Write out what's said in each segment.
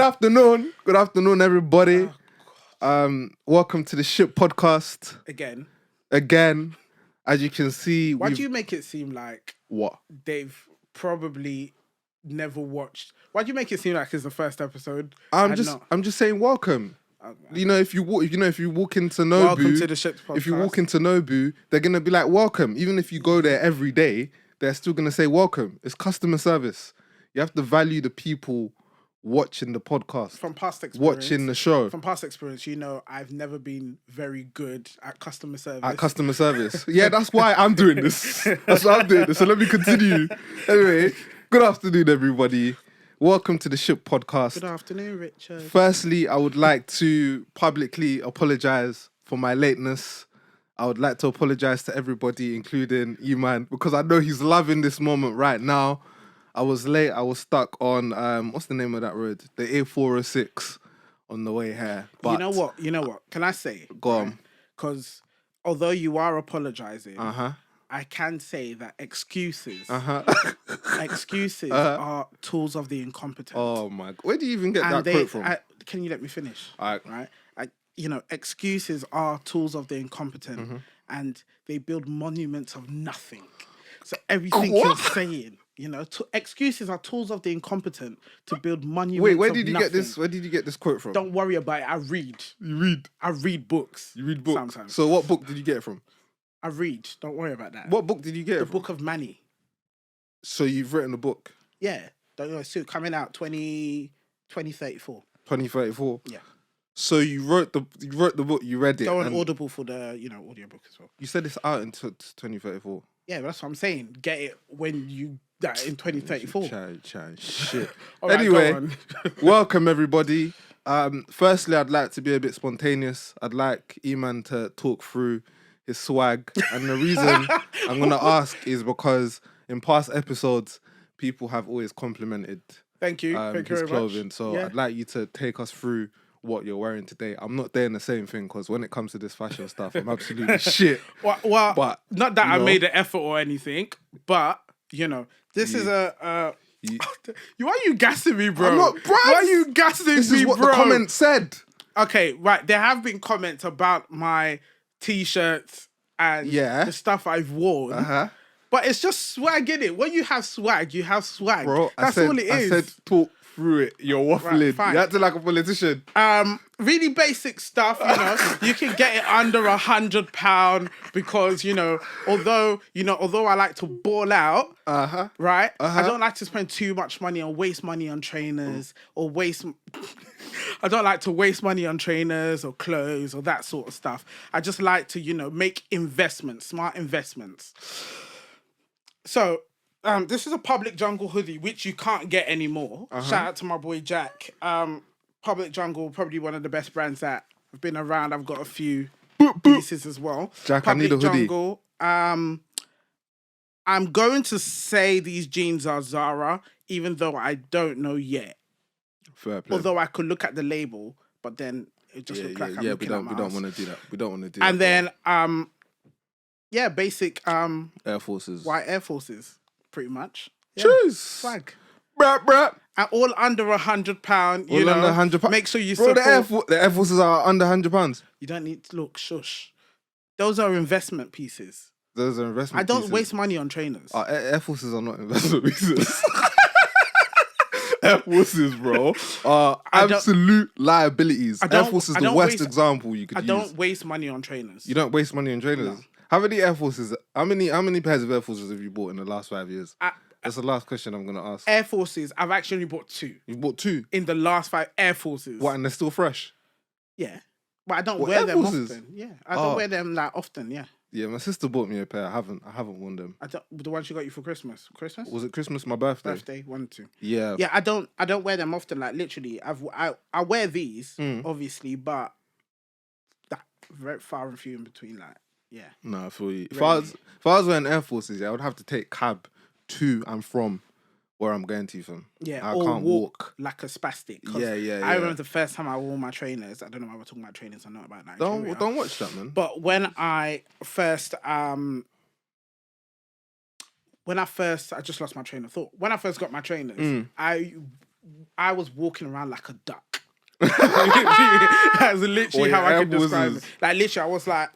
afternoon. Good afternoon, everybody. Welcome to the Ship Podcast. Again. As you can see, why do you make it seem like what? They've probably never watched. Why do you make it seem like it's the first episode? I'm just saying welcome. Okay. If you walk into Nobu, welcome to the Ship Podcast. If you walk into Nobu, they're gonna be like welcome. Even if you go there every day, they're still gonna say welcome. It's customer service. You have to value the people watching the podcast. From past experience. Watching the show. From past experience, I've never been very good at customer service. Yeah, that's why I'm doing this. That's why I'm doing this. So let me continue. Anyway, good afternoon, everybody. Welcome to the Ship Podcast. Good afternoon, Richard. Firstly, I would like to publicly apologise for my lateness. I would like to apologise to everybody, including Iman, because I know he's loving this moment right now. I was late. I was stuck on, what's the name of that road? The A406 on the way here. But You know what? Can I say? Go on. Because although you are apologising, I can say that excuses are tools of the incompetent. Oh my God. Where do you even get that quote from? Can you let me finish? All right. Excuses are tools of the incompetent, and they build monuments of nothing. So everything you're saying, excuses are tools of the incompetent to build monuments. Wait, where did you get this? Where did you get this quote from? Don't worry about it. I read. You read? I read books. You read books? Sometimes. So what book did you get it from? I read. Don't worry about that. What book did you get it from? The Book of Manny. So you've written a book? Yeah. So coming out 2034. 2034? Yeah. So you wrote the book, you read it. Go on Audible for the audiobook as well. You said it's out in 2034. Yeah, that's what I'm saying. Get it when you die in 2034. Shit. Right, anyway, welcome everybody. Firstly, I'd like to be a bit spontaneous. I'd like Iman to talk through his swag. And the reason I'm going to ask is because in past episodes, people have always complimented Thank you. Thank you his very clothing. much. So I'd like you to take us through what you're wearing today. I'm not doing the same thing because when it comes to this fashion stuff, I'm absolutely shit. Well, but not that I made an effort or anything, but this is a. Why are you gassing me, bro? I'm not, bro. Why are you gassing me, bro? This is what the comment said. Okay, right. There have been comments about my t-shirts and the stuff I've worn. But it's just swag, innit? When you have swag, you have swag. Bro, that's all it is. I said talk through it. You're waffling. Right, you acting like a politician. Really basic stuff, You can get it under £100 because, although I like to ball out, right? I don't like to spend too much money and waste money on trainers or I don't like to waste money on trainers or clothes or that sort of stuff. I just like to, make smart investments. So, this is a Public Jungle hoodie, which you can't get anymore. Shout out to my boy Jack. Public Jungle, probably one of the best brands that have been around. I've got a few pieces as well. Jack, Public I need a hoodie. Jungle. I'm going to say these jeans are Zara, even though I don't know yet. Fair play. Although I could look at the label, but then it just looks like I'm looking at my we don't want to do that. We don't want to do that. And then, basic Air Forces. White Air Forces, pretty much. Yeah. Choose. Swag. Bruh. And all under £100, all under £100. Make sure you support. the Air Forces are under £100. You don't need to look, shush. Those are investment pieces. Those are investment pieces. I don't waste money on trainers. Air Forces are not investment pieces. Air Forces, bro, are absolute liabilities. Air Force is the worst example you could use. I don't waste money on trainers. You don't waste money on trainers? No. How many Air Forces, how many pairs of Air Forces have you bought in the last 5 years? That's the last question I'm going to ask. Air Forces, I've actually bought 2. You've bought 2? In the last 5 Air Forces. What, and they're still fresh? Yeah. But I don't wear them often. Yeah. I don't wear them that often, yeah. Yeah, my sister bought me a pair. I haven't worn them. The one she got you for Christmas. Christmas? Was it Christmas? My birthday. Birthday, 1 or 2. Yeah. Yeah, I don't wear them often. Like literally, I wear these obviously, but that very far and few in between. Like, yeah. No, I feel you. If I was wearing Air Forces, I would have to take cab to and from where I'm going to from. Yeah, I can't walk like a spastic. Yeah. I remember the first time I wore my trainers. I don't know why we're talking about trainers. I'm not about Nigeria. Don't watch that, man. But when I first, I just lost my train of thought. When I first got my trainers, I was walking around like a duck. That's literally how I could describe it. Like literally, I was like.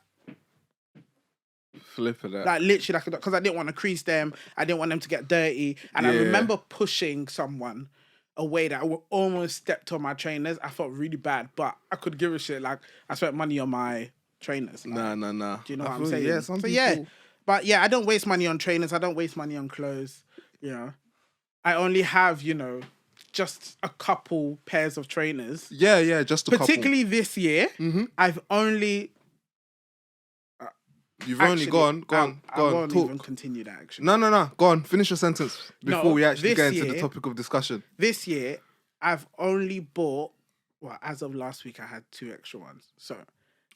Flipping that. Like literally like a duck, because I didn't want to crease them. I didn't want them to get dirty. And I remember pushing someone away that almost stepped on my trainers. I felt really bad, but I could give a shit. Like, I spent money on my trainers. Like, nah. Do you know what I'm saying? Yeah, people... But yeah, I don't waste money on trainers. I don't waste money on clothes. You know, I only have, just a couple pairs of trainers. Yeah, just a Particularly couple. this year, I've only... You've only gone. I won't talk. even continue that, actually. No. Go on. Finish your sentence before we actually get into the topic of discussion. This year, I've only bought... Well, as of last week, I had 2 extra ones. So,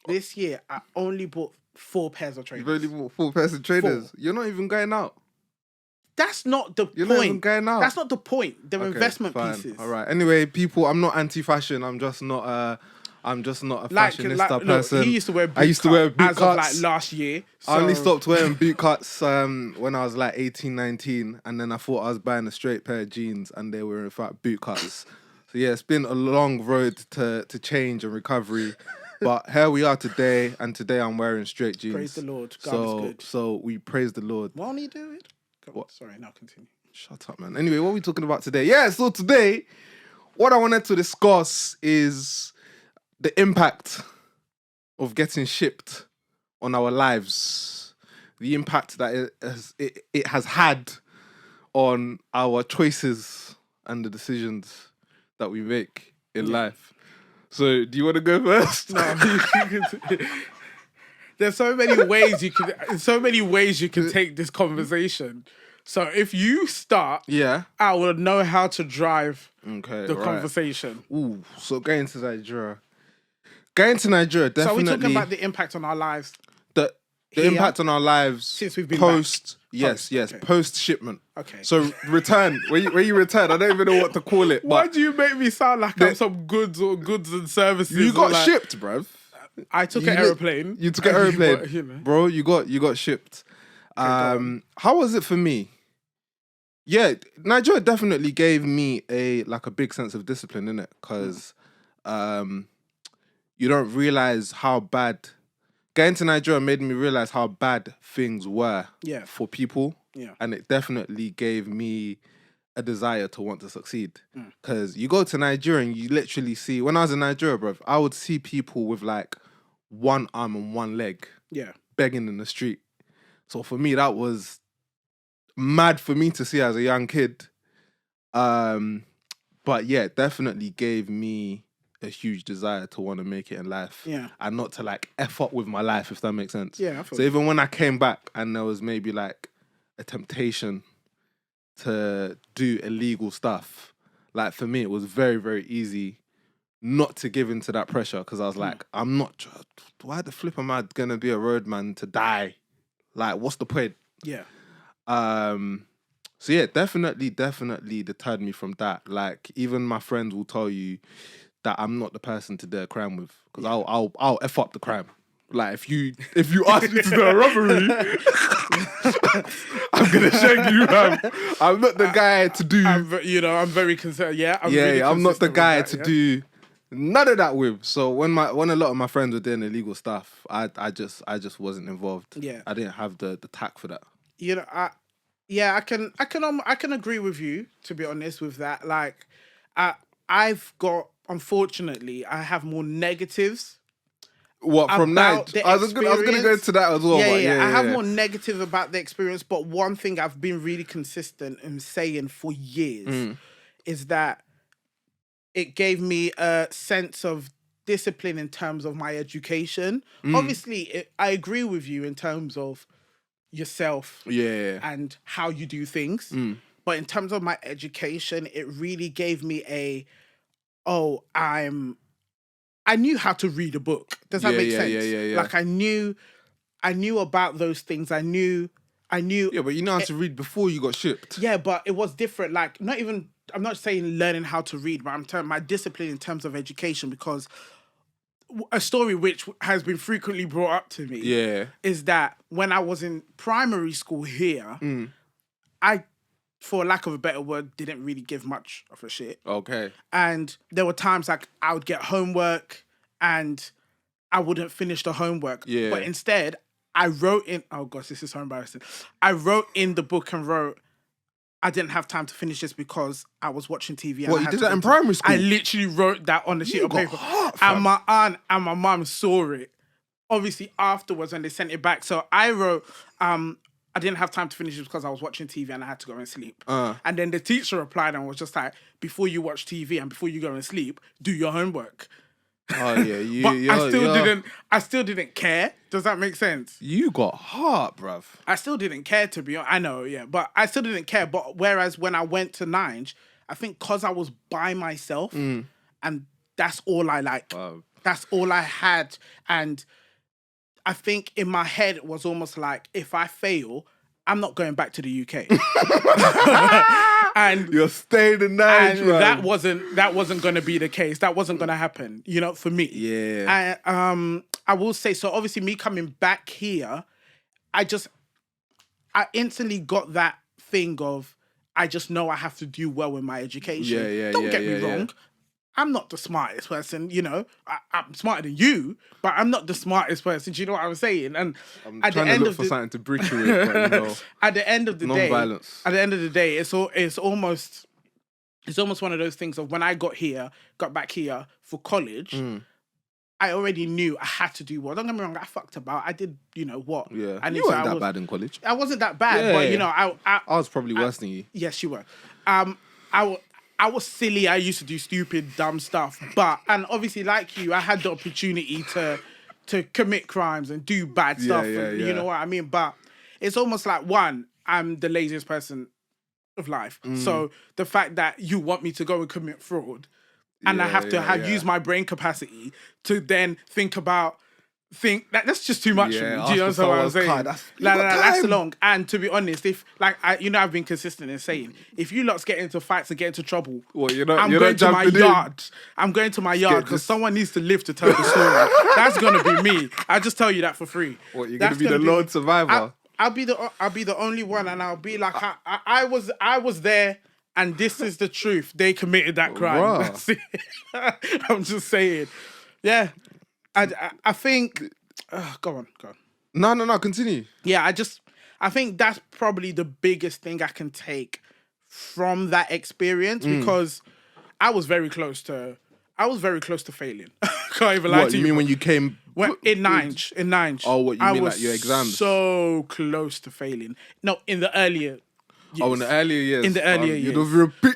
this year, I only bought 4 pairs of trainers. You've only bought 4 pairs of trainers? 4. You're not even going out. That's not the point. You're not even going out. That's not the point. They're investment pieces. All right. Anyway, people, I'm not anti-fashion. I'm just not a fashionista person. Look, he used to wear boot I used to wear boot as cuts. of like last year. So... I only stopped wearing boot cuts when I was like 18, 19, and then I thought I was buying a straight pair of jeans, and they were in fact boot cuts. So yeah, it's been a long road to change and recovery, but here we are today, and today I'm wearing straight jeans. Praise the Lord. God is good. So we praise the Lord. Won't he do it? What? Sorry, now continue. Shut up, man. Anyway, what are we talking about today? Yeah, so today, what I wanted to discuss is the impact of getting shipped on our lives, the impact that it has had on our choices and the decisions that we make in life. So, do you want to go first? No, there's so many ways you can take this conversation. So if you start, I will know how to drive the conversation. Ooh, so going to Nigeria. Definitely. So are we talking about the impact on our lives? The impact on our lives since we've been post, back. Yes, okay. Post shipment. Okay. So return. when you return, I don't even know what to call it. Why do you make me sound like I'm some goods and services? You got shipped, bruv. I took an aeroplane. You took an aeroplane, bro. You got shipped. How was it for me? Yeah, Nigeria definitely gave me a big sense of discipline, innit? Because you don't realize how bad... Getting to Nigeria made me realize how bad things were for people. Yeah. And it definitely gave me a desire to want to succeed. Because you go to Nigeria and you literally see... When I was in Nigeria, bruv, I would see people with one arm and one leg begging in the street. So for me, that was mad for me to see as a young kid. But yeah, it definitely gave me a huge desire to want to make it in life. Yeah. And not to F up with my life, if that makes sense. Yeah. So even when I came back and there was maybe a temptation to do illegal stuff, for me, it was very, very easy not to give into that pressure, because I was I'm not... Why the flip am I going to be a roadman to die? What's the point? Yeah. So yeah, definitely deterred me from that. Even my friends will tell you that I'm not the person to do a crime with, because I'll F up the crime. If you ask me to do a robbery, I'm gonna shake you. I'm not the guy to do. I'm very concerned. Yeah. I'm not the guy to do none of that with. So when a lot of my friends were doing illegal stuff, I just wasn't involved. Yeah. I didn't have the tact for that. I can agree with you, to be honest, with that. Unfortunately, I have more negatives. What, from night? I was gonna go to that as well. I have more negative about the experience, but one thing I've been really consistent in saying for years is that it gave me a sense of discipline in terms of my education. Obviously, I agree with you in terms of yourself and how you do things. But in terms of my education, it really gave me I knew how to read a book. Does that make sense? Yeah. I knew about those things. I knew. Yeah, but you know how to read before you got shipped. Yeah, but it was different. I'm not saying learning how to read, but I'm telling my discipline in terms of education, because a story which has been frequently brought up to me is that when I was in primary school here, I for lack of a better word, didn't really give much of a shit. Okay. And there were times like I would get homework and I wouldn't finish the homework. Yeah. But instead, I wrote in, oh gosh, this is so embarrassing. I wrote in the book and wrote, I didn't have time to finish this because I was watching TV. What, you did that in primary school? I literally wrote that on the sheet of paper. Heart, and my aunt and my mum saw it. Obviously, afterwards, when they sent it back. So I wrote, I didn't have time to finish it because I was watching TV and I had to go and sleep. And then the teacher replied and was just like, before you watch TV and before you go and sleep, do your homework. Oh yeah, But I still didn't care. Does that make sense? You got heart, bruv. I still didn't care, to be honest. I know, yeah, but I still didn't care. But whereas when I went to Nige, I think because I was by myself and that's all I like. Wow. That's all I had. And I think in my head it was almost like, if I fail, I'm not going back to the UK. And you're staying in Nige, and that wasn't going to be the case. That wasn't going to happen, for me. Yeah. And I will say, so obviously me coming back here, I instantly got that thing of, I just know I have to do well with my education. Don't get me wrong. I'm not the smartest person, I'm smarter than you, but I'm not the smartest person. Do you know what I'm saying? And I'm at trying the to end look of for the, something to bridge you with, but at the end of the day, non-violence. At the end of the day, it's almost one of those things of when I got back here for college. I already knew I had to do well. Don't get me wrong, I fucked about. I did, what. Yeah. And you weren't that bad in college. I wasn't that bad, but I was probably worse than you. Yes, you were. I was silly. I used to do stupid, dumb stuff. And obviously, like you, I had the opportunity to commit crimes and do bad stuff. You know what I mean? But it's almost like, one, I'm the laziest person of life. So the fact that you want me to go and commit fraud and I have to use my brain capacity to then think that's just too much for me. Do you know what I'm saying? That's long. And to be honest, if I've been consistent in saying, if you lots get into fights and get into trouble, I'm going to my yard. I'm going to my yard because someone needs to live to tell the story. That's gonna be me. I just tell you that for free. What, you're gonna be the lone survivor? I'll be the only one, and I'll be like, I was there. And this is the truth. They committed that crime. I'm just saying. Yeah. I think... go on. No, continue. Yeah, I think that's probably the biggest thing I can take from that experience because I was very close to failing. Can't even lie to you. What, you mean when you came... In Nige. Oh, what, you mean like your exams? So close to failing. No, in the earlier... Yes. Oh, in the earlier years. In the earlier years.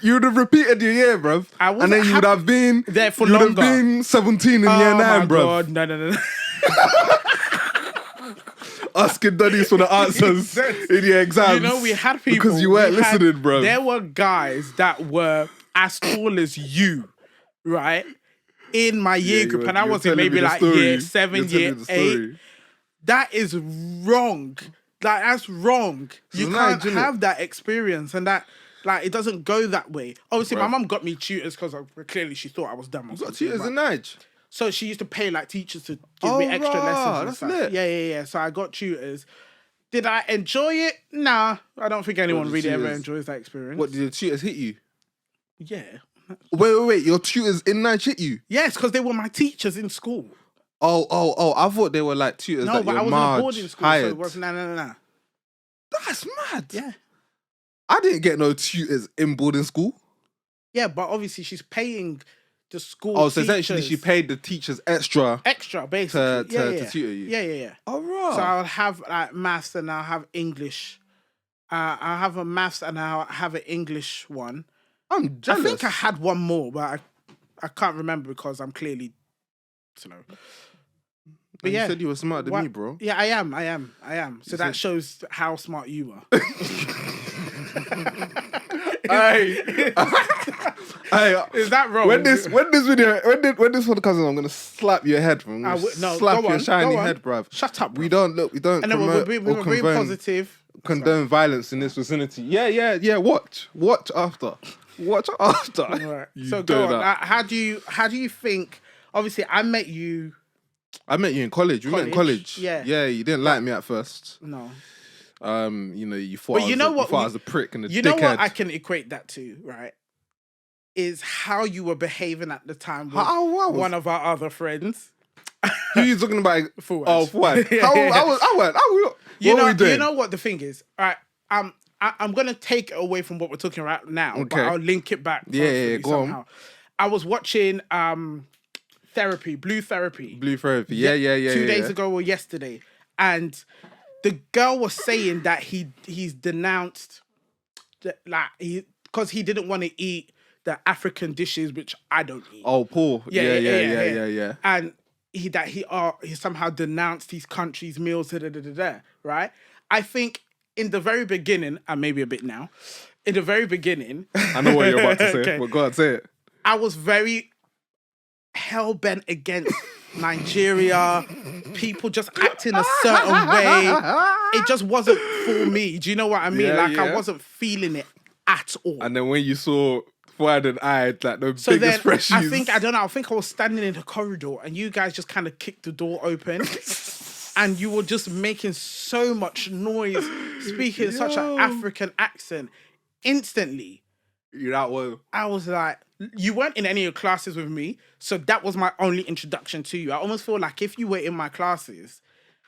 You'd have repeated your year, bruv. And then you would have been... there for longer. You would have been 17 in year 9, bruv. Oh, my God. No. Asking Daddies for the answers in your exams. We had people... Because you weren't listening, bruv. There were guys that were as tall as you, right? In my year group. And I was in maybe like year 7, year 8. That is wrong. That's wrong. You can't have that experience, and that it doesn't go that way. Obviously, my mum got me tutors because clearly she thought I was dumb. You got tutors in Nige? So she used to pay teachers to give me extra lessons. That's lit. Yeah. So I got tutors. Did I enjoy it? Nah, I don't think anyone really ever enjoys that experience. What, did your tutors hit you? Yeah. Wait. Your tutors in Nige hit you? Yes, because they were my teachers in school. Oh, I thought they were tutors that but I was in a boarding school, hired. so it was no. That's mad. Yeah. I didn't get no tutors in boarding school. Yeah, but obviously she's paying the school so essentially she paid the teachers extra, basically. to tutor you. Yeah. Oh, right. So I'll have maths and I'll have English. I'll have a maths and I'll have an English one. I'm jealous. I think I had one more, but I can't remember because I'm clearly... But you said you were smarter than me, bro. Yeah, I am. So that shows how smart you are. Hey, is that wrong? When this podcast is, I'm gonna slap your head, bro. Slap your shiny head, bruv. Shut up, bro. We don't promote we're being positive. Condone violence in this vicinity. Yeah. Watch after. Right. So go on. How do you think? Obviously, I met you in college. We met in college. Yeah. Yeah, you didn't like me at first. No. You thought But I you was know a, what? you thought I was a prick and a You dickhead. know what I can equate that to, right? Is how you were behaving at the time with one of our other friends. Who are you talking about? Fuad. Oh, Fuad. Yeah, yeah. What were we doing? You know what the thing is, all right? I'm gonna take it away from what we're talking about now, but Okay. I'll link it back. Yeah, go somehow. on. I was watching Therapy, Blue Therapy. Blue Therapy. Yeah. 2 days ago or yesterday, and the girl was saying that he's denounced because he didn't want to eat the African dishes, which I don't eat. Oh, Paul. Yeah. And he somehow denounced his country's meals, right? I think in the very beginning, and maybe a bit now, in the very beginning, I know what you're about to say. Okay. Well, go on, say it. I was very hell-bent against Nigeria, people just acting a certain way. It just wasn't for me. Do you know what I mean? I wasn't feeling it at all. And then when you saw Fuad and I, like the So biggest then, freshies. I think I was standing in the corridor and you guys just kind of kicked the door open and you were just making so much noise, speaking such an African accent. Instantly, I was like, you weren't in any of your classes with me, so that was my only introduction to you. I almost feel like if you were in my classes,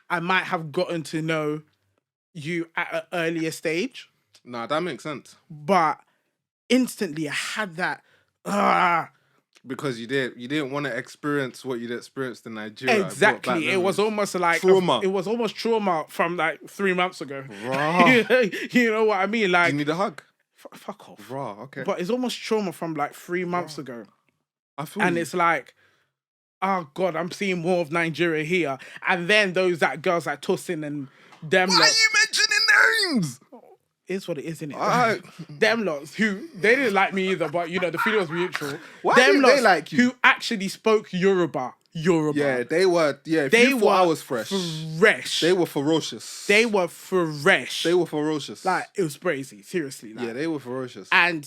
I might have gotten to know you at an earlier stage. Nah, that makes sense. But instantly, I had that. Because you didn't want to experience what you'd experienced in Nigeria. Exactly. It was almost like trauma. It was almost trauma from like 3 months ago. Raw. You know what I mean? Like, you need a hug. Fuck off. Raw, okay. But it's almost trauma from like 3 months ago. I feel And you. it's like, oh God, I'm seeing more of Nigeria here. And then that girls like Tosin and them. Why are you mentioning names? It's what it is, isn't it? Alright. Them lots who they didn't like me either, but the feeling was mutual. Why them didn't lots they like you? Who actually spoke Yoruba. Yeah, they were. Yeah, if They you thought I was fresh. Fresh. They were ferocious. They were fresh. They were ferocious. Like, it was crazy. Seriously. Like. Yeah, they were ferocious. And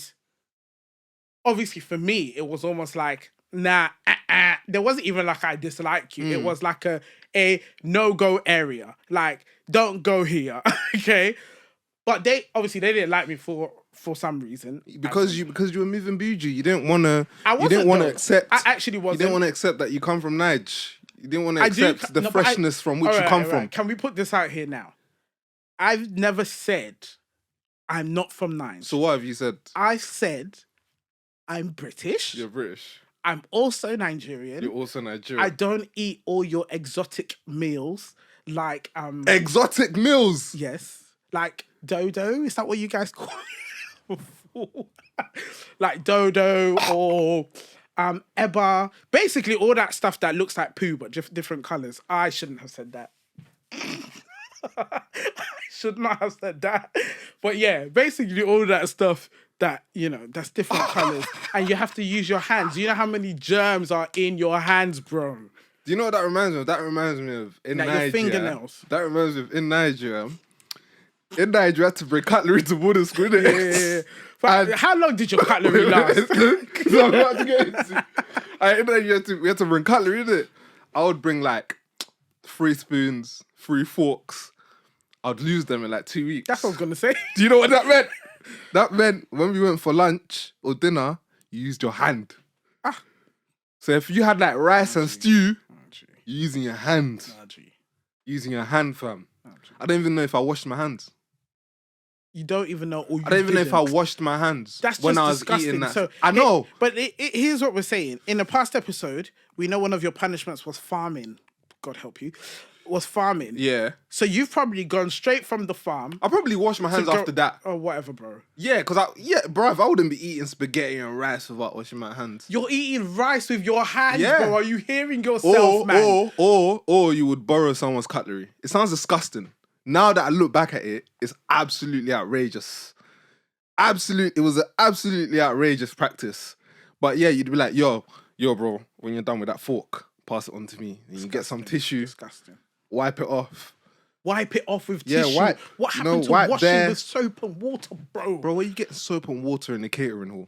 obviously for me, it was almost like, nah, there wasn't even like I dislike you. It was like a no-go area. Like, don't go here. Okay? But they didn't like me for some reason. Because you were moving Buju. You didn't want to. You didn't want to accept. I actually wasn't. You didn't want to accept that you come from Nige. You didn't want to accept the freshness from which you come from. Can we put this out here now? I've never said I'm not from Nige. So what have you said? I said I'm British. You're British. I'm also Nigerian. You're also Nigerian. I don't eat all your exotic meals like exotic meals. Yes. Like dodo, is that what you guys call it? Like dodo or eba. Basically all that stuff that looks like poo but just different colours. I shouldn't have said that. I should not have said that. But yeah, basically all that stuff that, that's different colours. And you have to use your hands. You know how many germs are in your hands, bro? Do you know what that reminds me of? That reminds me of in Nigeria. Your fingernails. That reminds me of in Nigeria. In Nigeria, you had to bring cutlery to boarding school, didn't it? Yeah. How long did your cutlery last? I'm about to get into. In Nigeria, we had to bring cutlery, didn't it? I would bring like 3 spoons, 3 forks. I'd lose them in like 2 weeks. That's what I was gonna say. Do you know what that meant? That meant when we went for lunch or dinner, you used your hand. So if you had like rice and stew, you're using your hand. Using your hand, fam. I don't even know if I washed my hands. You don't even know. Or you I don't even know didn't. if I washed my hands when I was disgusting. eating that. So I know. But here's what we're saying. In the past episode, we know one of your punishments was farming. God help you. Was farming. Yeah. So you've probably gone straight from the farm. I probably washed my hands after that. Or whatever, bro. Yeah, because I wouldn't be eating spaghetti and rice without washing my hands. You're eating rice with your hands, Yeah. bro. Are you hearing yourself, man? Or you would borrow someone's cutlery. It sounds disgusting. Now that I look back at it, it's absolutely outrageous. It was an absolutely outrageous practice. But yeah, you'd be like, yo, bro, when you're done with that fork, pass it on to me. And you get some tissue. Disgusting. Wipe it off. Wipe it off with tissue. Wipe. What happened to wipe washing there. with soap and water, bro? Bro, where you getting soap and water in the catering hall?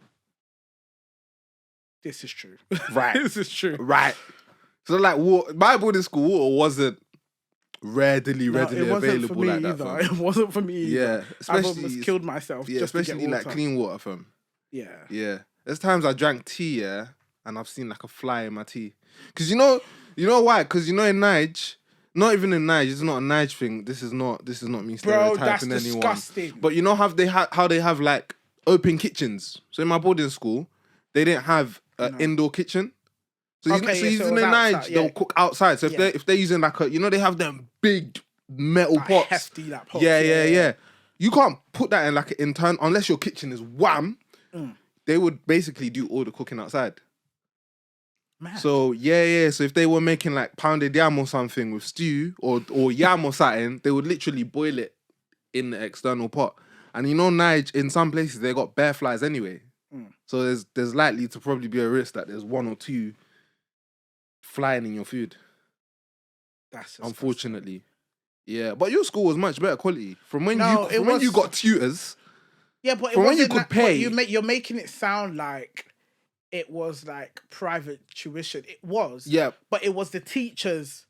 This is true. Right. This is true. Right. So like, my boarding school water readily it wasn't available for me like that, either. fam. It wasn't for me either. Yeah, I've especially almost killed myself just to especially get like water. clean water, fam. Yeah. Yeah, there's times I drank tea, yeah, and I've seen like a fly in my tea. Cause you know why? Cause in Nige, not even in Nige, it's not a Nige thing. This is not me Bro, that's stereotyping anyone. disgusting. But you know how they have like open kitchens. So in my boarding school, they didn't have an indoor kitchen. So using the Nige, they'll cook outside. So if they're using like they have them big metal pots. Hefty, that pot. Yeah. You can't put that in like an intern unless your kitchen is wham. They would basically do all the cooking outside. Man. So yeah. So if they were making like pounded yam or something with stew or yam or something, they would literally boil it in the external pot. And Nige, in some places they got bear flies anyway. So there's likely to probably be a risk that there's one or two flying in your food. That's unfortunately. Yeah, but your school was much better quality from when you got tutors. Yeah, but from when you could pay. You're making it sound like it was like private tuition. It was. Yeah. But it was the teachers.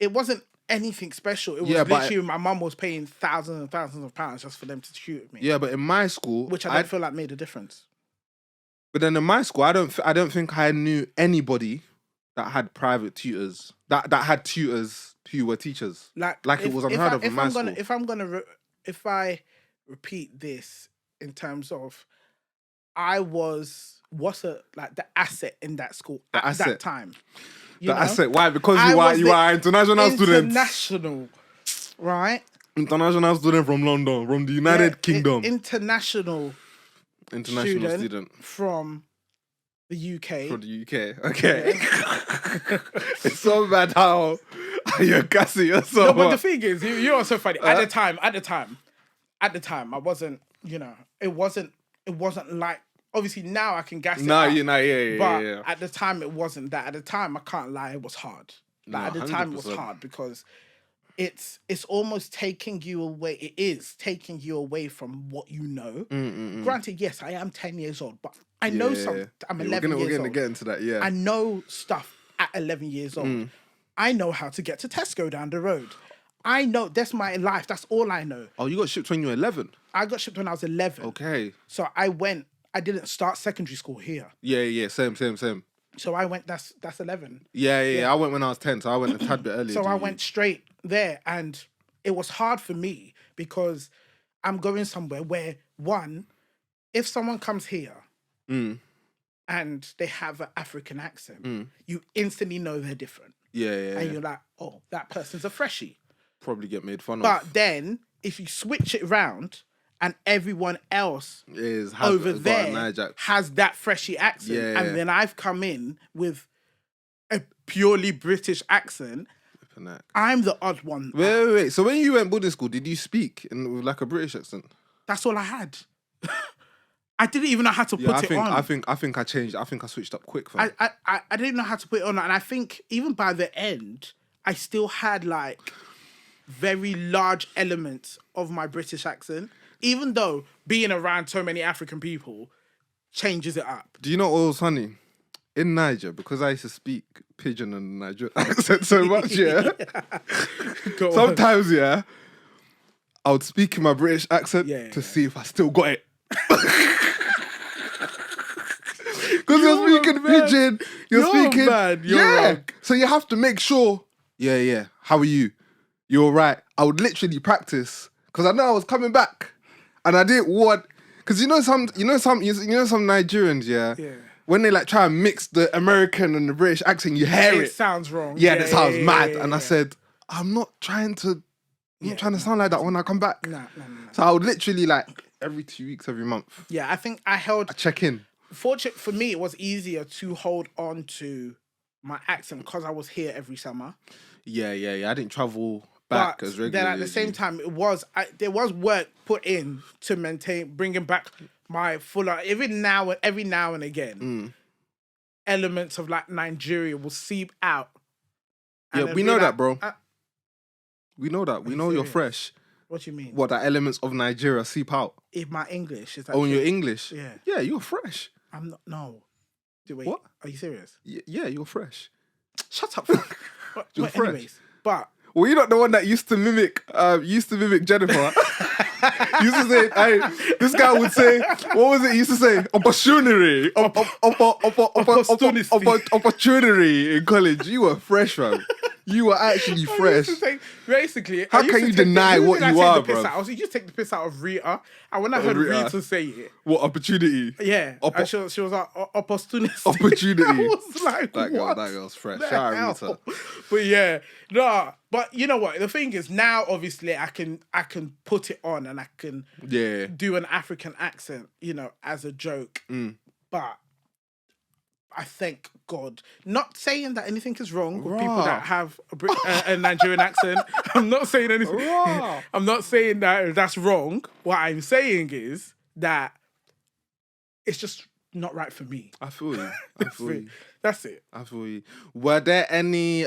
It wasn't anything special. It was literally my mum was paying thousands and thousands of pounds just for them to tutor me. Yeah, but in my school, which I don't feel like made a difference. But then in my school, I don't think I knew anybody that had private tutors that had tutors who were teachers. Like it was unheard of in my school. If I repeat this in terms of, I was the asset in that school at that time. Asset. Why? Because you are international student. International, right? International student from London, from the United Kingdom. International student from the UK. From the UK. Okay. Yeah. It's so bad how you're gassing yourself. No, but the thing is, you are so funny. At the time, I wasn't. It wasn't like. Obviously now I can gas it up. But at the time it wasn't that. At the time, I can't lie, it was hard. At the time 100%. It was hard because it's almost taking you away. It is taking you away from what you know. Granted, yes, I am 10 years old, but I know something. I'm 11 years old. We're going to get into that, yeah. I know stuff at 11 years old. I know how to get to Tesco down the road. I know, that's my life. That's all I know. Oh, you got shipped when you were 11? I got shipped when I was 11. Okay. So I didn't start secondary school here. Yeah, same. So I went, that's 11. Yeah. I went when I was 10, so I went a tad bit earlier. So I went straight there, and it was hard for me because I'm going somewhere where, one, if someone comes here and they have an African accent, you instantly know they're different. Yeah. And you're like, oh, that person's a freshie. Probably get made fun of. But then, if you switch it around, and everyone else over there has that freshie accent. And then I've come in with a purely British accent. I'm the odd one. Wait. So when you went boarding school, did you speak with like a British accent? That's all I had. I didn't even know how to put it on. I think I changed. I think I switched up quick. I didn't know how to put it on. And I think even by the end, I still had like very large elements of my British accent. Even though being around so many African people changes it up. Do you know what was funny? In Niger, because I used to speak pidgin and Nigerian accent so much, sometimes, I would speak in my British accent to see if I still got it. Because you're speaking pidgin, you're speaking... Bad. You're wrong. So you have to make sure, how are you? You're all right. I would literally practice, because I know I was coming back. And I didn't want, because some Nigerians, when they like try and mix the American and the British accent, you hear it. It sounds wrong. That sounds mad. And I said, I'm not trying to sound like that when I come back. No. So I would literally like every 2 weeks, every month. Yeah, I think I check in. Fortunate for me, it was easier to hold on to my accent because I was here every summer. Yeah. I didn't travel back as regularly. Then at the same time, there was work put in to bringing back my fuller. Every now and again, elements of like Nigeria will seep out. Yeah, we know that, bro. We know that. We know you're fresh. What do you mean? What, that elements of Nigeria seep out? If my English is. Oh, your English. Yeah. Yeah, you're fresh. I'm not. No. Wait. What? Are you serious? Yeah, you're fresh. Shut up. You're fresh. Anyways, but Were you not the one that used to mimic Jennifer? Used to say, this guy would say, what was it he used to say? Opportunity. Opportunity in college. You were fresh, fam. You were actually fresh. Basically, how can you deny what you are, bro? I was just take the piss out of Rita, and when I heard Rita say it, what opportunity? Yeah, and she was like opportunity. Opportunity. I was like, that girl's fresh. Shout out Rita. But yeah, no. But you know what? The thing is, now obviously I can put it on and I can do an African accent, you know, as a joke. But I thank God. Not saying that anything is wrong with people that have a Nigerian accent. I'm not saying anything. I'm not saying that that's wrong. What I'm saying is that it's just not right for me. I feel you. That's it. I feel you. Were there any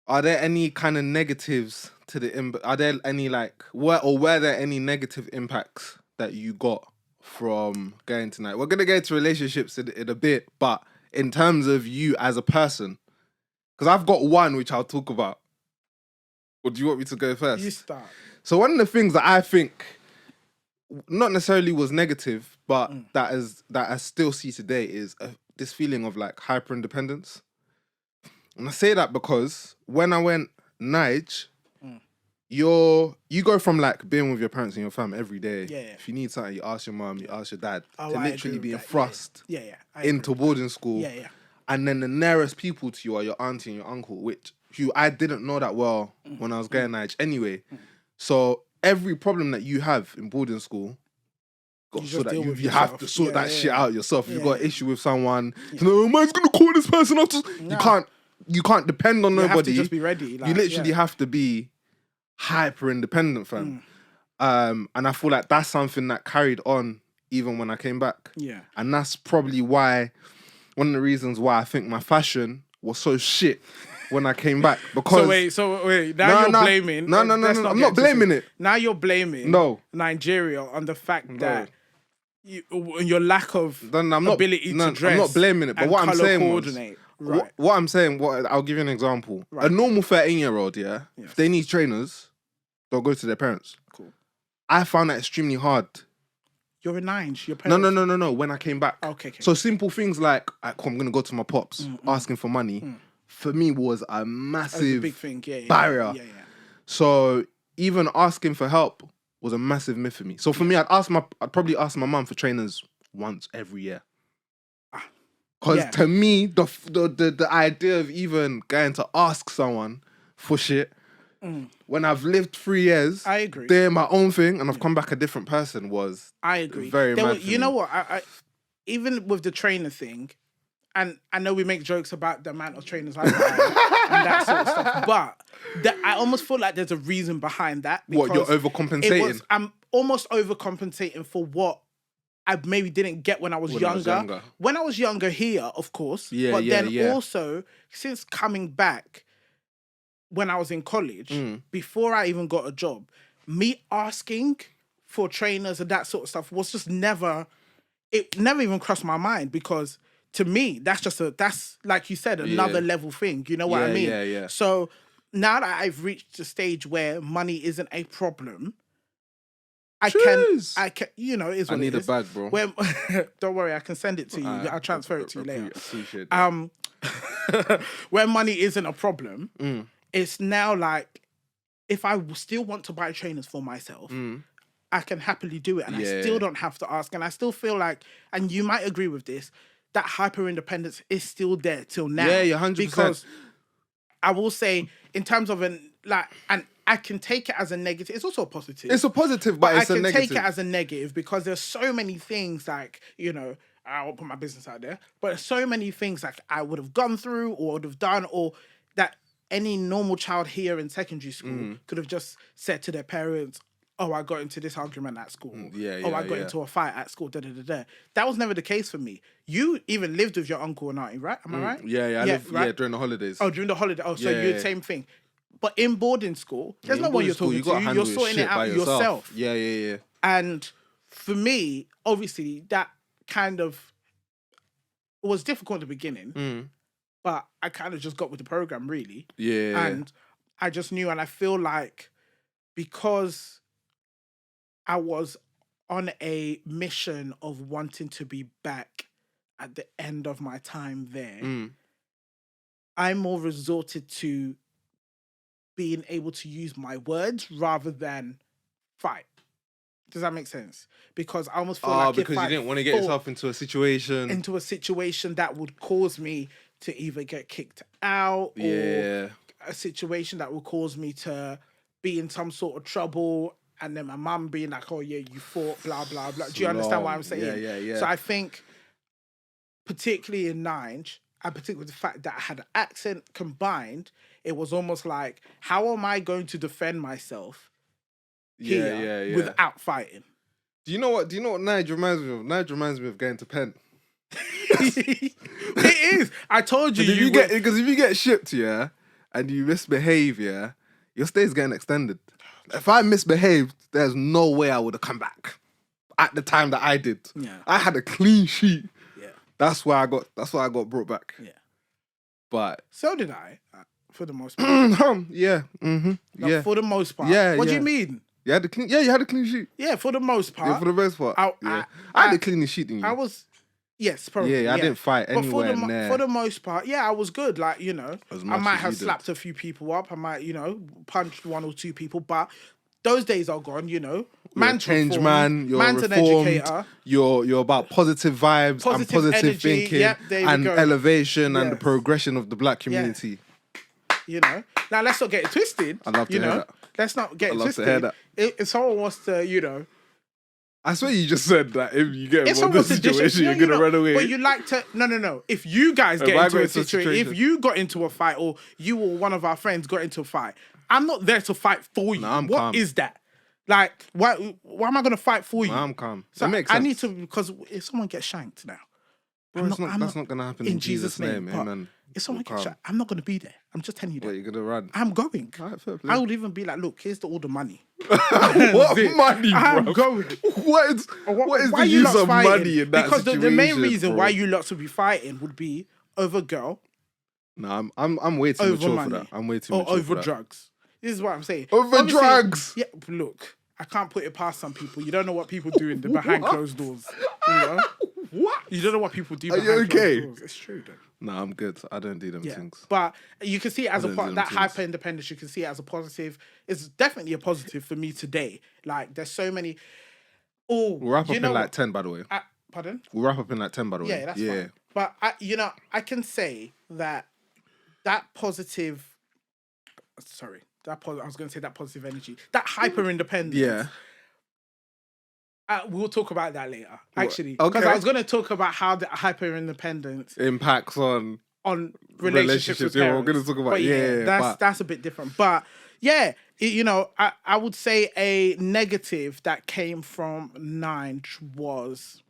are there any kind of negatives to the are there any were there any negative impacts that you got from going tonight? We're gonna get to relationships in a bit, but in terms of you as a person, because I've got one which I'll talk about. Or do you want me to go first? You start. So one of the things that I think not necessarily was negative, but that I still see today is this feeling of like hyper independence. And I say that because when I went Nige, you go from like being with your parents and your fam every day. Yeah. If you need something, you ask your mum, you ask your dad. To I literally being that. thrust into boarding school. Yeah. And then the nearest people to you are your auntie and your uncle, who I didn't know that well when I was going Nige anyway. So every problem that you have in boarding school, you have to sort that shit out yourself. If you've got an issue with someone, man's gonna call this person up. You can't depend on nobody. You have to just be ready. You literally have to be hyper independent, fam. And I feel like that's something that carried on even when I came back. Yeah. And that's probably one of the reasons why I think my fashion was so shit when I came back. Because so wait. Now you're blaming. No. I'm not blaming it. Now you're blaming Nigeria on the fact that your lack of ability to dress. I'm not blaming it. But what I'm saying coordinate. What I'm saying, I'll give you an example. Right. A normal 13-year-old, if they need trainers, they'll go to their parents. Cool. I found that extremely hard. You're a Nige. Your parents. No. When I came back. Okay. So simple things like, I'm going to go to my pops, asking for money, for me was a massive big thing. barrier. Yeah. So even asking for help was a massive myth for me. So for me, I'd probably ask my mum for trainers once every year. Because to me, the idea of even going to ask someone for shit, when I've lived 3 years, I agree. doing my own thing, and I've come back a different person was I agree. Very mad. You know what? I even with the trainer thing, and I know we make jokes about the amount of trainers I buy and that sort of stuff, but I almost feel like there's a reason behind that. What, you're overcompensating? I'm almost overcompensating for what I maybe didn't get when I was younger. When I was younger here, of course. But then also, since coming back, when I was in college, before I even got a job, me asking for trainers and that sort of stuff was just never even crossed my mind, because to me, that's like you said, another level thing. You know what I mean? Yeah. So now that I've reached a stage where money isn't a problem, I can, you know, is what I need a bag, bro. Don't worry, I can send it to you. I'll transfer it to you later. Appreciate that. When money isn't a problem, it's now like, if I still want to buy trainers for myself, I can happily do it, and I still don't have to ask. And I still feel like, and you might agree with this, that hyper independence is still there till now. Yeah, 100%. Because I will say, in terms of and I can take it as a negative. It's also a positive. It's a positive, but it's a negative. I can take it as a negative because there's so many things, like, you know, I won't put my business out there, but there's so many things like I would have gone through or would have done, or that any normal child here in secondary school could have just said to their parents, oh, I got into this argument at school. I got into a fight at school. That was never the case for me. You even lived with your uncle and auntie, right? Am I right? Yeah, I lived, right? During the holidays. Oh, during the holiday. Oh, so you're the same thing. But in boarding school, there's no one you're talking to. You're sorting it out yourself. Yeah. And for me, obviously, that kind of was difficult at the beginning. but I kind of just got with the program, really. Yeah. And I just knew, and I feel like because I was on a mission of wanting to be back at the end of my time there, I more resorted to being able to use my words rather than fight. Does that make sense? Because I almost feel like because you didn't want to get yourself into a situation that would cause me to either get kicked out or a situation that would cause me to be in some sort of trouble, and then my mum being like, oh yeah, you fought, blah, blah, blah. Do you understand what I'm saying? Yeah. So I think, particularly in Nige, and particularly with the fact that I had an accent combined, it was almost like, how am I going to defend myself here without fighting? Do you know what Nige reminds me of? Nige reminds me of going to Penn. It is. I told you. Because if you get shipped, and you misbehave, your stay's getting extended. If I misbehaved, there's no way I would have come back at the time that I did. Yeah. I had a clean sheet. Yeah. That's why I got brought back. Yeah. But so did I, for the most part. Yeah. Mm-hmm. Yeah. For the most part. Yeah. What do you mean? You had a clean sheet. Yeah, for the most part. Yeah, for the most part. I had a cleaner sheet than you. I was. Yes, probably. Yeah, I didn't fight anywhere near. For the most part, yeah, I was good. Like, I might have slapped a few people up. I might, punched one or two people. But those days are gone, Man's change man, you're man's reformed, an educator. You're about positive vibes and positive energy, thinking and elevation and the progression of the black community. Yeah. Now, let's not get it twisted. I'd love to hear that. Let's not get it twisted. To hear that. If someone wants to, I swear you just said that if you get involved in the situation, you're going to run away. But you like to... No. If you guys get into a situation, if you got into a fight or you or one of our friends got into a fight, I'm not there to fight for you. I'm what calm. Is that? Like, why am I going to fight for you? I'm calm. So that makes sense. I need to... Because if someone gets shanked now... Bro, that's not going to happen in Jesus' name. Amen. If someone gets shot, I'm not going to be there. I'm just telling you that. What, you're going to run? I'm going. Right, fair play. I would even be like, look, here's all the money. What money, bro? I'm going. What is the use of money in that because situation? The main reason bro? why you lots would be fighting would be over girl. No, I'm way too mature for that. I'm way too mature or over for that. drugs. This is what I'm saying. Over drugs? Yeah, look, I can't put it past some people. You don't know what people do in the behind closed doors. What? You don't know what people do Are behind you okay? closed doors. It's true, though. No, I'm good. I don't do them things. But you can see it as that hyper independence. You can see it as a positive. It's definitely a positive for me today. Like, there's so many. Oh, we'll wrap up in like 10, by the way. Pardon? We'll wrap up in like 10, by the way. Yeah, that's fine. But I can say that positive. Sorry, I was going to say that positive energy, that hyper independence. Yeah. We'll talk about that later, actually. Because I was going to talk about how the hyper independence impacts on relationships with parents. We're going to talk about that's a bit different. But yeah, I would say a negative that came from Nige was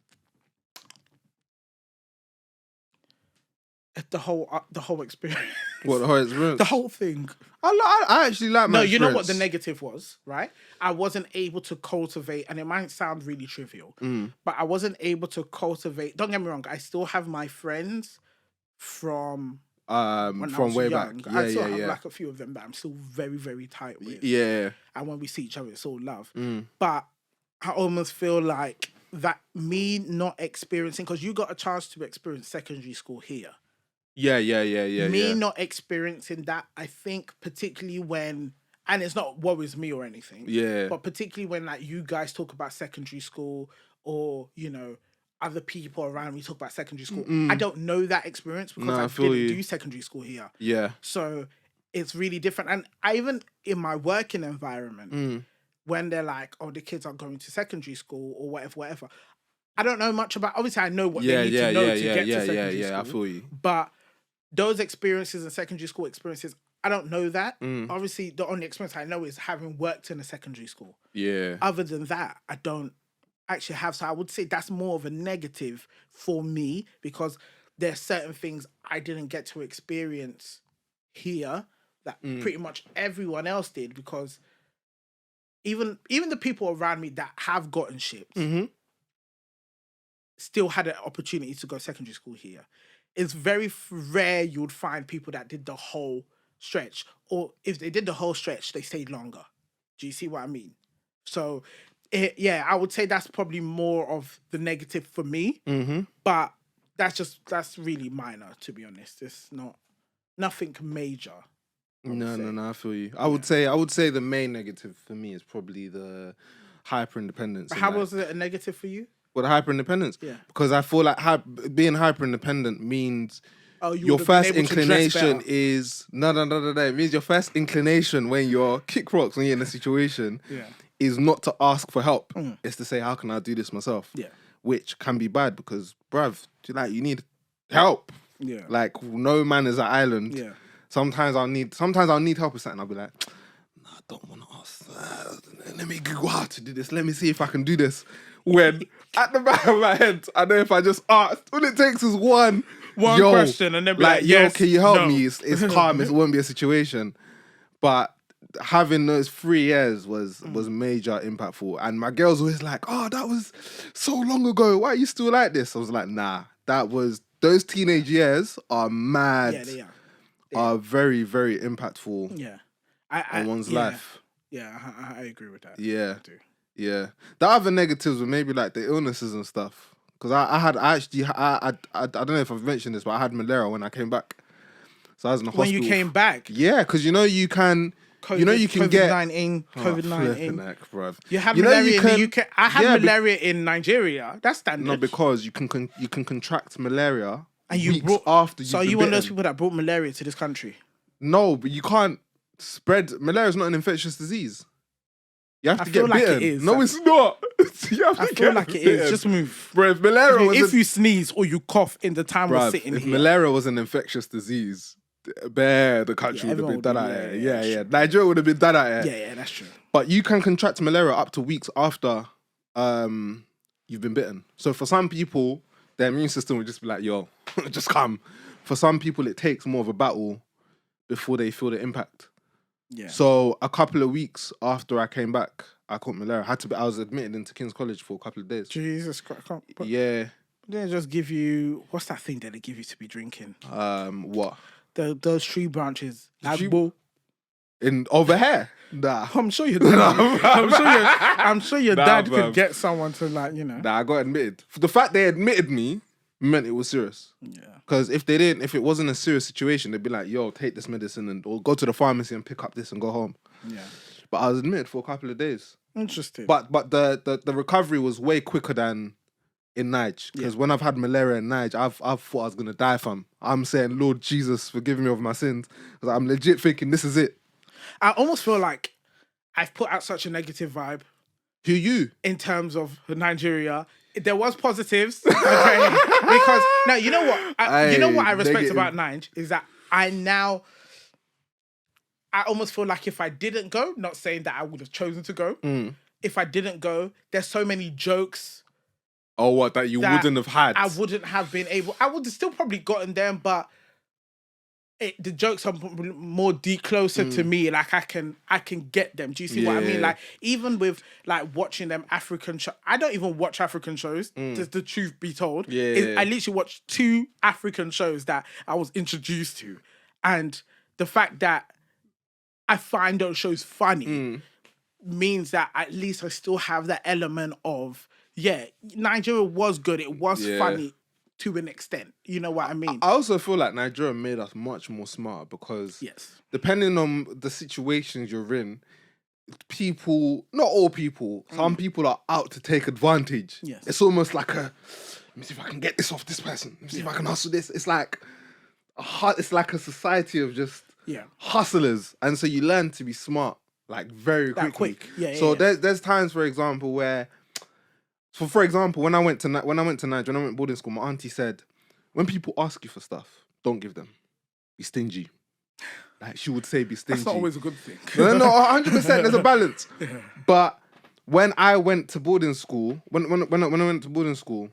the whole experience. What, the whole experience? The whole thing. I actually like my experience. You know what the negative was, right? I wasn't able to cultivate, and it might sound really trivial, but I wasn't able to cultivate. Don't get me wrong, I still have my friends from way back. Yeah, I still have like a few of them that I'm still very, very tight with. Yeah. And when we see each other, it's all love. But I almost feel like that me not experiencing, because you got a chance to experience secondary school here. Yeah. Me not experiencing that, I think, particularly when, and it's not worries me or anything. Yeah. But particularly when like you guys talk about secondary school, or other people around me talk about secondary school. I don't know that experience because I didn't do secondary school here. Yeah. So it's really different. And I even in my working environment, when they're like, oh, the kids are going to secondary school or whatever. I don't know much about. Obviously, I know what they need to know to get to secondary school. I feel you. But those experiences and secondary school experiences, I don't know that. Obviously, the only experience I know is having worked in a secondary school. Yeah. Other than that, I don't actually have. So I would say that's more of a negative for me because there's certain things I didn't get to experience here that pretty much everyone else did, because even the people around me that have gotten shipped still had an opportunity to go secondary school here. it's very rare you would find people that did the whole stretch, or if they did the whole stretch, they stayed longer. Do you see what I mean? So, I would say that's probably more of the negative for me. But that's really minor, to be honest. It's nothing major. No, I feel you. I would say the main negative for me is probably the hyper independence. How was it a negative for you? Well, the hyper independence. Yeah. Because I feel like being hyper independent means You your would have been first able to dress inclination better. is no. It means your first inclination when you're kick rocks when you're in a situation is not to ask for help. It's to say, how can I do this myself? Yeah. Which can be bad because, bruv, you need help. Yeah. Like no man is an island. Yeah. Sometimes I'll need help with something. I'll be like, no, I don't want to ask. Let me go out to do this. Let me see if I can do this. When at the back of my head, I know if I just ask, all it takes is one question, and then be like, yes, can you help no. me? It's calm. It won't be a situation. But having those 3 years was major impactful. And my girl's always like, oh, that was so long ago. Why are you still like this? I was like, nah, those teenage years are mad. Yeah, they are. Are very, very impactful on one's life. Yeah, I agree with that. Yeah. I do. Yeah. The other negatives were maybe like the illnesses and stuff. Because I don't know if I've mentioned this, but I had malaria when I came back. So I was in the hospital. When you came back? Yeah, because you can COVID-19, get COVID-19. Bruv. You had malaria in the UK. I had malaria in Nigeria. That's standard. No, because you can contract malaria and you weeks after you've So been you one of bitten. those people that brought malaria to this country? No, but you can't spread. Malaria is not an infectious disease. You have to get like bitten. it is. No, it's not. I feel like it is. Just move. Bro, if malaria was you sneeze or you cough in the time we're sitting if here. malaria was an infectious disease, the country would have been done out here. Yeah. Nigeria would have been done out here. Yeah, that's true. But you can contract malaria up to weeks after you've been bitten. So for some people, their immune system would just be like, yo, just come. For some people, it takes more of a battle before they feel the impact. Yeah. So a couple of weeks after I came back, I caught malaria. I was admitted into King's College for a couple of days. Jesus Christ. Yeah. They just give you, what's that thing that they give you to be drinking? What? Those tree branches. Over here? Nah. I'm sure your dad. I'm sure your dad could get someone to Nah, I got admitted. The fact they admitted me meant it was serious. Yeah. Because if it wasn't a serious situation, they'd be like, yo, take this medicine or go to the pharmacy and pick up this and go home. Yeah. But I was admitted for a couple of days. Interesting. But the recovery was way quicker than in Nige. Because when I've had malaria in Nige, I've thought I was gonna die, fam. I'm saying, Lord Jesus, forgive me of my sins. Because I'm legit thinking this is it. I almost feel like I've put out such a negative vibe. Who you? In terms of Nigeria. There was positives, okay? Because now you know what I respect about Nige is that I almost feel like if I didn't go, not saying that I would have chosen to go, if I didn't go, there's so many jokes. Oh, what that you wouldn't have had? I wouldn't have been able. I would have still probably gotten them, but the jokes are more closer to me. Like I can get them. Do you see what I mean? Like even with like watching them African shows, I don't even watch African shows. Just the truth be told, I literally watched 2 African shows that I was introduced to, and the fact that I find those shows funny means that at least I still have that element of Nigeria was good. It was funny. To an extent, you know what I mean? I also feel like Nigeria made us much more smart because depending on the situations you're in, people, not all people, some people are out to take advantage. Yes. It's almost like let me see if I can get this off this person. Let me see if I can hustle this. It's like a society of just hustlers. And so you learn to be smart, like very quickly. There's times, for example, where for example, when I went to Nigeria, when I went boarding school, my auntie said, when people ask you for stuff, don't give them. Be stingy. Like she would say, be stingy. That's not always a good thing. No, 100%. There's a balance. But when I went to boarding school, when I went to boarding school,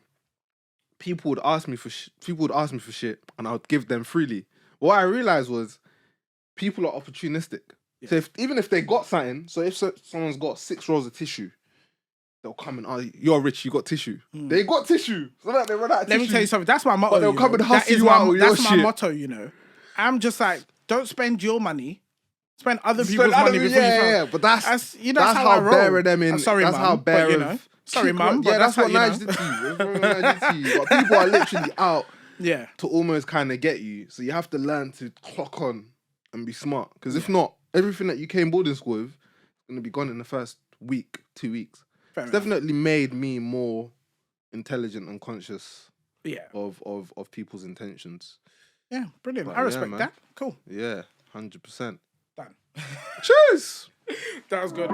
people would ask me for shit, and I would give them freely. What I realized was, people are opportunistic. So even if they got something, so if someone's got 6 rolls of tissue. they'll come and, oh, you're rich, you got tissue. They got tissue. So that they run out of Let tissue. me tell you something. That's my motto. But they'll come and hustle you my, out with your That's my shit. motto, you know. I'm just like, don't spend your money. Spend other people's money before you yeah. But that's how how I roll. bare of them in. Sorry, that's mum, how bare but, you of. know, sorry, mum. Yeah, But that's what how, Nige did to you. That's what Nige did to you. But people are literally out to almost kind of get you. So you have to learn to clock on and be smart. Because if not, everything that you came boarding school with is going to be gone in the first week, 2 weeks. It's definitely made me more intelligent and conscious of people's intentions. Yeah, brilliant. I respect that. Cool. Yeah, 100%. Done. Cheers! That was good.